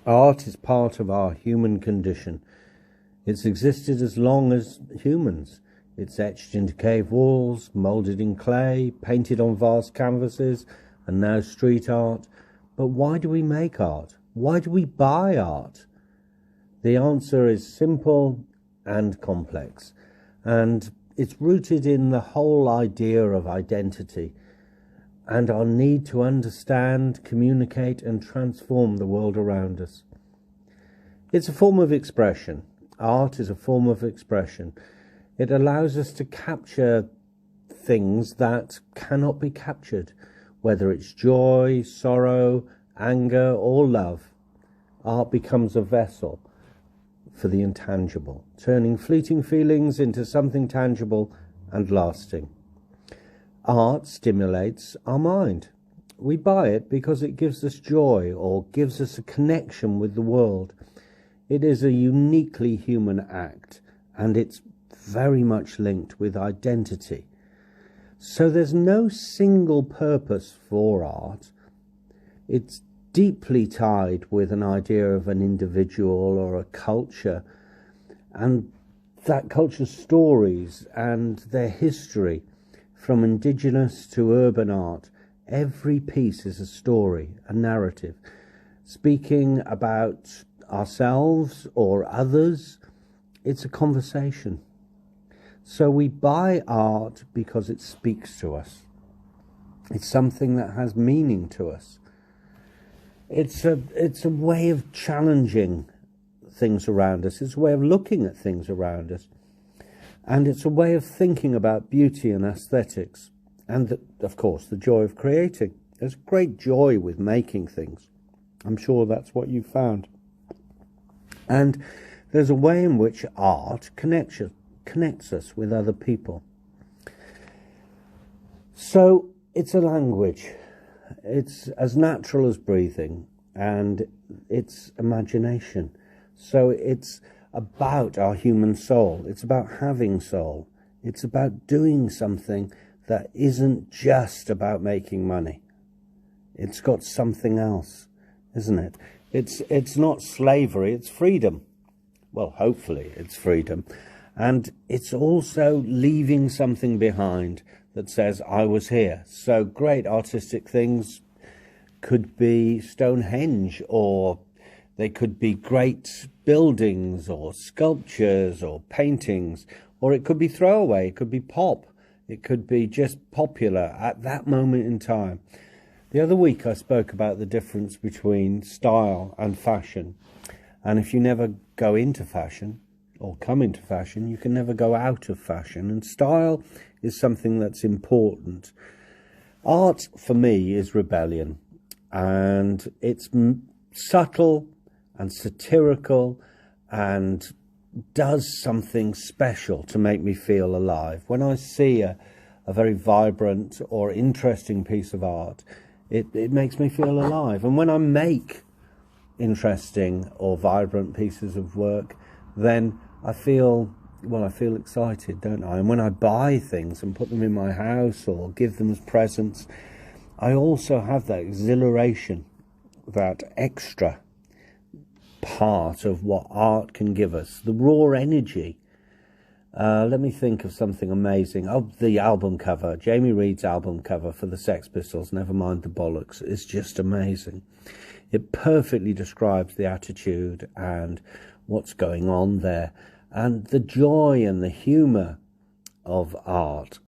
Art is part of our human condition. It's existed as long as humans. It's etched into cave walls, moulded in clay, painted on vast canvases, and now street art. But why do we make art? Why do we buy art? The answer is simple and complex, and it's rooted in the whole idea of identity and our need to understand, communicate, and transform the world around us. It's a form of expression. Art is a form of expression. It allows us to capture things that cannot be captured, whether it's joy, sorrow, anger, or love. Art becomes a vessel for the intangible, turning fleeting feelings into something tangible and lasting. Art stimulates our mind. We buy it because it gives us joy or gives us a connection with the world. It is a uniquely human act, and it's very much linked with identity. So there's no single purpose for art. It's deeply tied with an idea of an individual or a culture, and that culture's stories and their history. From indigenous to urban art, every piece is a story, a narrative, speaking about ourselves or others. It's a conversation. So we buy art because it speaks to us. It's something that has meaning to us. It's a way of challenging things around us. It's a way of looking at things around us. And it's a way of thinking about beauty and aesthetics. And, of course, the joy of creating. There's great joy with making things. I'm sure that's what you found. And there's a way in which art connects us with other people. So it's a language. It's as natural as breathing, and it's imagination. So it's about our human soul. It's about having soul. It's about doing something that isn't just about making money. It's got something else, isn't it? It's not slavery, it's freedom. Well, hopefully it's freedom. And it's also leaving something behind that says, I was here. So great artistic things could be Stonehenge, or they could be great buildings or sculptures or paintings, or it could be throwaway, it could be pop, it could be just popular at that moment in time. The other week I spoke about the difference between style and fashion. And if you never go into fashion or come into fashion, you can never go out of fashion. And style is something that's important. Art, for me, is rebellion. And it's subtle and satirical and does something special to make me feel alive. When I see a very vibrant or interesting piece of art, it makes me feel alive. And when I make interesting or vibrant pieces of work, then I feel excited, don't I? And when I buy things and put them in my house or give them as presents, I also have that exhilaration, that extra part of what art can give us, the raw energy. Let me think of something amazing. Oh, the album cover, Jamie Reed's album cover for the Sex Pistols, Never Mind the Bollocks, is just amazing. It perfectly describes the attitude and what's going on there, and the joy and the humour of art.